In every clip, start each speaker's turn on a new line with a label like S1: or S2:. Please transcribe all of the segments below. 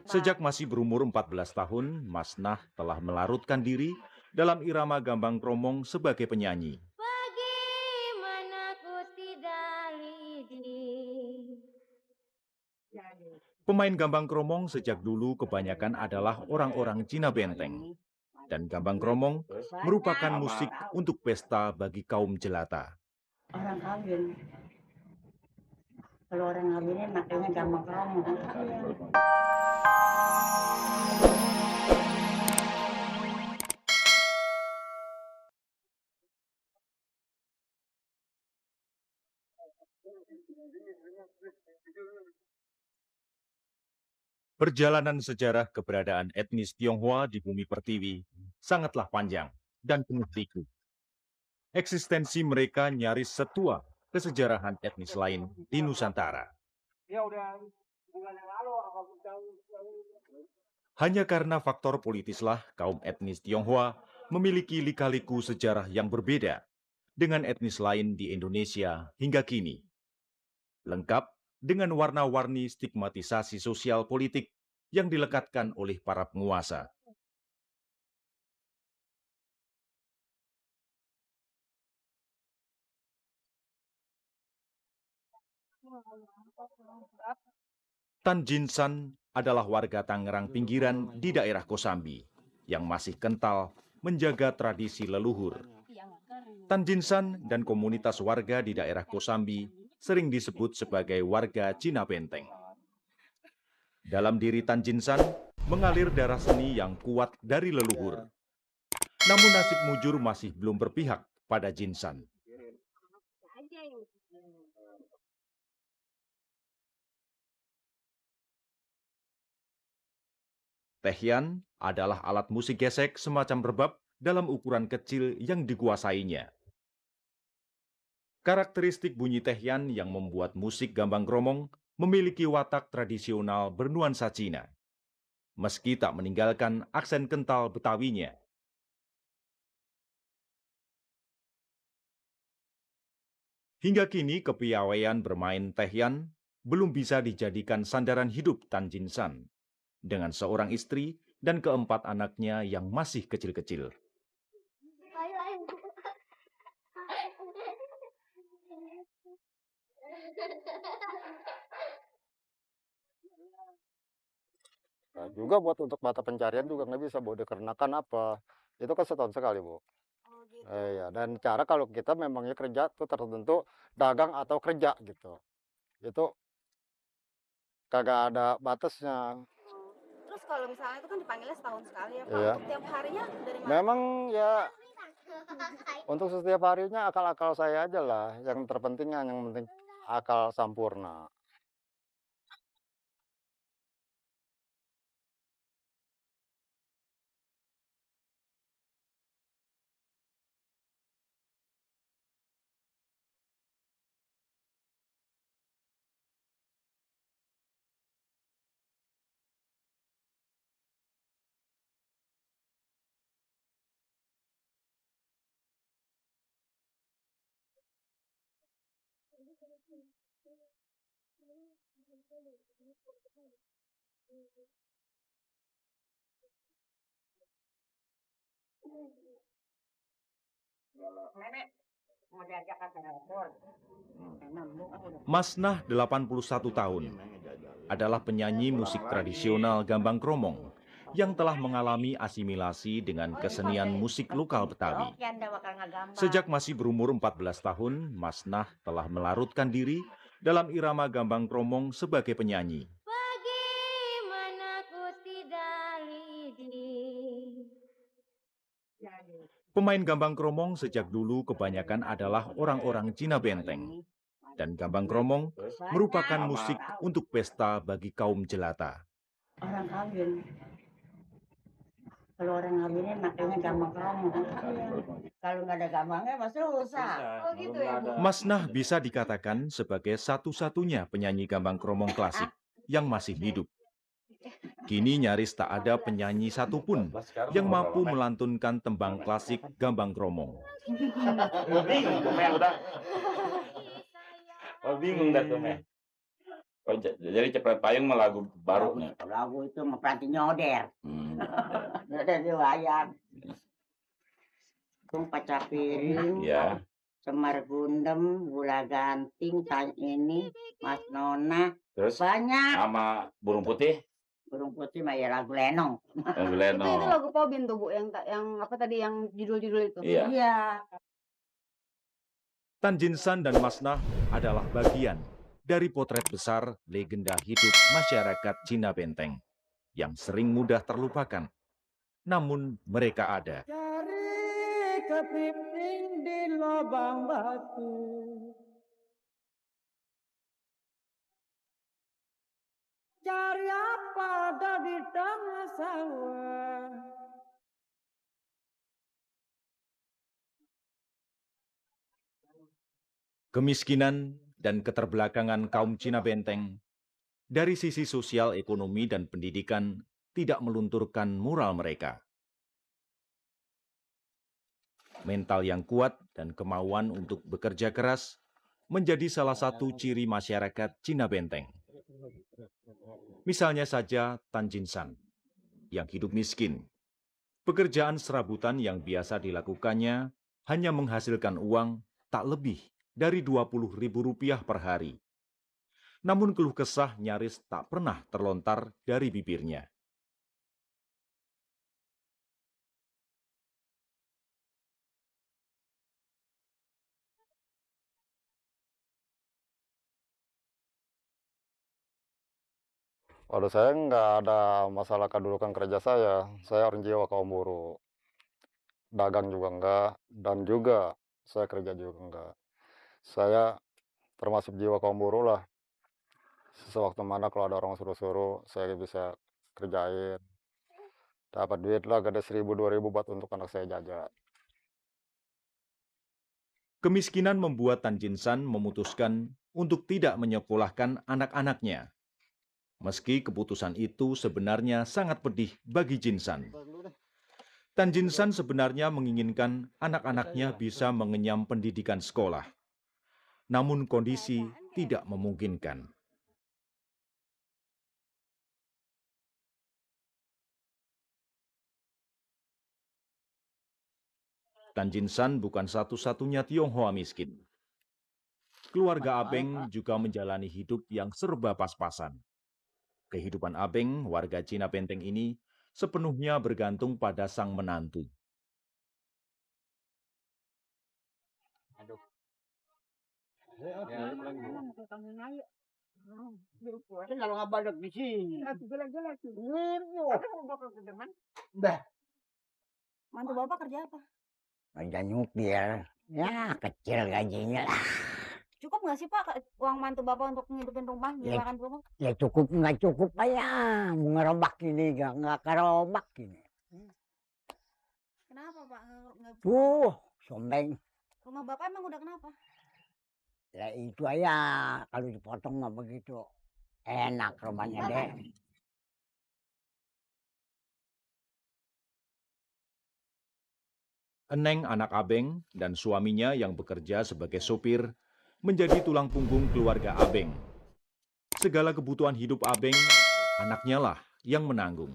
S1: Sejak masih berumur 14 tahun, Mas Nah telah melarutkan diri dalam irama gambang kromong sebagai penyanyi.
S2: Bagaimana ku tidak lidi.
S1: Pemain gambang kromong sejak dulu kebanyakan adalah orang-orang Cina Benteng. Dan gambang kromong merupakan musik untuk pesta bagi kaum jelata.
S3: Orang kawin. Kalau orang ngawinin makanya gambang kromong.
S1: Perjalanan sejarah keberadaan etnis Tionghoa di bumi pertiwi sangatlah panjang dan penuh liku. Eksistensi mereka nyaris setua kesejarahan etnis lain di Nusantara. Hanya karena faktor politislah kaum etnis Tionghoa memiliki lika-liku sejarah yang berbeda dengan etnis lain di Indonesia hingga kini. Lengkap dengan warna-warni stigmatisasi sosial politik yang dilekatkan oleh para penguasa. Tan Jinsan adalah warga Tangerang pinggiran di daerah Kosambi yang masih kental menjaga tradisi leluhur. Tan Jinsan dan komunitas warga di daerah Kosambi sering disebut sebagai warga Cina Benteng. Dalam diri Tan Jinsan mengalir darah seni yang kuat dari leluhur. Namun nasib mujur masih belum berpihak pada Jinsan. Tehian adalah alat musik gesek semacam rebab dalam ukuran kecil yang dikuasainya. Karakteristik bunyi tehian yang membuat musik gambang kromong memiliki watak tradisional bernuansa Cina, meski tak meninggalkan aksen kental Betawinya. Hingga kini kepiawaian bermain tehian belum bisa dijadikan sandaran hidup Tan Jinsan dengan seorang istri dan keempat anaknya yang masih kecil-kecil.
S4: Nah, juga buat untuk mata pencarian juga nggak bisa, Bu, dikarenakan apa? Itu kan setahun sekali, Bu. Ya, dan cara kalau kita memangnya kerja tuh tertentu dagang atau kerja gitu. Itu kagak ada batasnya.
S2: Terus kalau misalnya itu kan dipanggilnya setahun sekali ya Pak.
S4: Iya.
S2: Untuk tiap harinya dari mana?
S4: Memang ya untuk setiap harinya akal-akal saya aja lah. Yang terpenting yang penting akal sampurna.
S1: Mas Nah 81 tahun adalah penyanyi musik tradisional gambang kromong yang telah mengalami asimilasi dengan kesenian musik lokal Betawi. Sejak masih berumur 14 tahun, Mas Nah telah melarutkan diri dalam irama gambang kromong sebagai penyanyi.
S2: Bagaimana ku tidak lidi.
S1: Pemain gambang kromong sejak dulu kebanyakan adalah orang-orang Cina Benteng. Dan gambang kromong merupakan musik untuk pesta bagi kaum jelata.
S3: Orang kawin. Kalau orang ngawinin makanya gambang kromong. Kalau nggak ada gambangnya masih susah.
S2: Oh gitu ya Bu.
S1: Mas Nah bisa dikatakan sebagai satu-satunya penyanyi gambang kromong klasik yang masih hidup. Kini nyaris tak ada penyanyi satupun yang mampu melantunkan tembang klasik gambang kromong.
S5: Bingung tuh Mel udah. Oh bingung dah tuh Mel. Oh, jadi Cepret Payung mah lagu baru nih.
S3: Lagu itu mah pelatih nyoder.
S5: Hmm.
S3: Nyoder di wayang. Tung Pacapiring,
S5: Ya.
S3: Semar Gundem, Gula Ganting, ini, Mas Nona,
S5: Terus
S3: banyak.
S5: sama Burung Putih.
S3: Burung Putih mah ya lagu Lenong.
S5: Lagu
S2: Itu
S5: Leno.
S2: lagu Pobin tuh Bu, yang apa tadi yang judul-judul itu?
S5: Iya.
S3: Iya.
S1: Tan Jinsan dan Masnah adalah bagian dari potret besar legenda hidup masyarakat Cina Benteng yang sering mudah terlupakan. Namun mereka ada.
S3: Cari kepiting di lubang batu. Cari apa ada di tengah sawah.
S1: Kemiskinan dan keterbelakangan kaum Cina Benteng dari sisi sosial, ekonomi, dan pendidikan tidak melunturkan moral mereka. Mental yang kuat dan kemauan untuk bekerja keras menjadi salah satu ciri masyarakat Cina Benteng. Misalnya saja Tan Jinsan yang hidup miskin. Pekerjaan serabutan yang biasa dilakukannya hanya menghasilkan uang tak lebih dari Rp20.000 per hari. Namun keluh kesah nyaris tak pernah terlontar dari bibirnya.
S4: Waduh, saya nggak ada masalah kedudukan kerja saya. Saya orang jiwa kaum buruh. Dagang juga enggak, dan juga saya kerja juga enggak. Saya termasuk jiwa kaum buruh lah. Sewaktu mana kalau ada orang suruh-suruh, saya bisa kerjain. Dapat duit lah, ada 1.000, 2.000 buat untuk anak saya jajan.
S1: Kemiskinan membuat Tan Jinsan memutuskan untuk tidak menyekolahkan anak-anaknya. Meski keputusan itu sebenarnya sangat pedih bagi Jinsan. Tan Jinsan sebenarnya menginginkan anak-anaknya bisa mengenyam pendidikan sekolah. Namun kondisi tidak memungkinkan. Tan Jinsan bukan satu-satunya Tionghoa miskin. Keluarga Abeng juga menjalani hidup yang serba pas-pasan. Kehidupan Abeng, warga Cina Benteng ini, sepenuhnya bergantung pada sang menantu.
S3: Kalau nggak balik di sini. Bah.
S2: Mantu Bapak kerja apa?
S3: Kerja nyupir. Ya kecil gajinya lah.
S2: Cukup nggak sih Pak uang mantu Bapak untuk ngidupin rumah,
S3: Ya.
S2: makan rumah?
S3: Ya cukup nggak cukup aja. Mau ngerombak ini nggak kerombak ini.
S2: Kenapa Pak?
S3: Tuh, sombeng.
S2: Rumah Bapak emang udah kenapa?
S3: Ya itu aja kalau dipotong mah begitu. Enak rumahnya deh.
S1: Eneng, anak Abeng, dan suaminya yang bekerja sebagai sopir menjadi tulang punggung keluarga Abeng. Segala kebutuhan hidup Abeng, anaknya lah yang menanggung.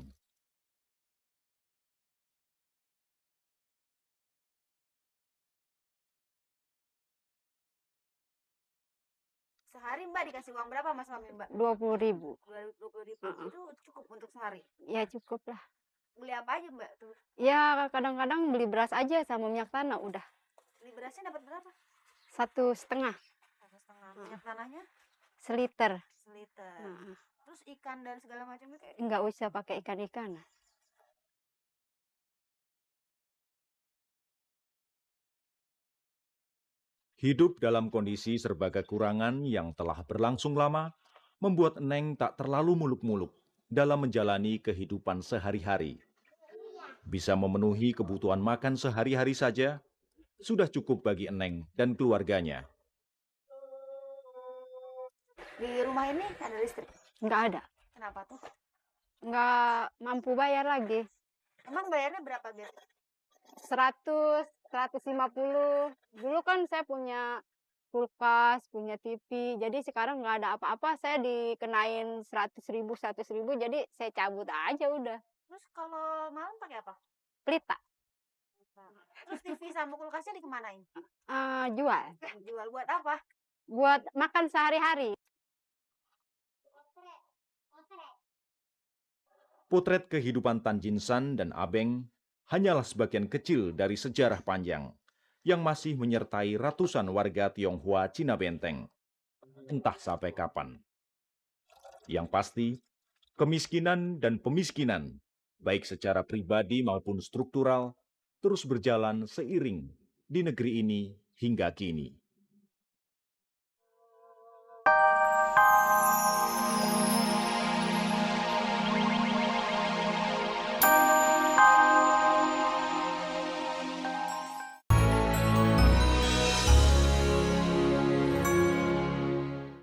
S2: Sehari Mbak dikasih uang berapa Mas suami Mbak?
S6: 20.000.
S2: 20.000. Itu cukup untuk sehari.
S6: Ya cukup lah.
S2: Beli apa aja Mbak tuh?
S6: Ya kadang-kadang beli beras aja sama minyak tanah udah.
S2: Beli berasnya dapat berapa?
S6: 1,5
S2: Minyak tanahnya?
S6: seliter.
S2: Seliter. Terus ikan dan segala macam itu?
S6: Nggak usah pakai ikan-ikan.
S1: Hidup dalam kondisi serba kekurangan yang telah berlangsung lama, membuat Eneng tak terlalu muluk-muluk dalam menjalani kehidupan sehari-hari. Bisa memenuhi kebutuhan makan sehari-hari saja, sudah cukup bagi Eneng dan keluarganya.
S2: Di rumah ini ada listrik?
S6: Nggak ada.
S2: Kenapa tuh?
S6: Nggak mampu bayar lagi.
S2: Emang bayarnya berapa biasa?
S6: 100, 150. Dulu kan saya punya kulkas, punya TV. Jadi sekarang nggak ada apa-apa, saya dikenain 100.000, 100.000, jadi saya cabut aja udah.
S2: Terus kalau malam pakai apa?
S6: Pelita,
S2: Terus TV sama kulkasnya dikemanain?
S6: jual.
S2: Jual buat apa?
S6: Buat makan sehari-hari.
S1: Potret kehidupan Tan Jinsan dan Abeng hanyalah sebagian kecil dari sejarah panjang yang masih menyertai ratusan warga Tionghoa Cina Benteng, entah sampai kapan. Yang pasti, kemiskinan dan pemiskinan, baik secara pribadi maupun struktural, terus berjalan seiring di negeri ini hingga kini.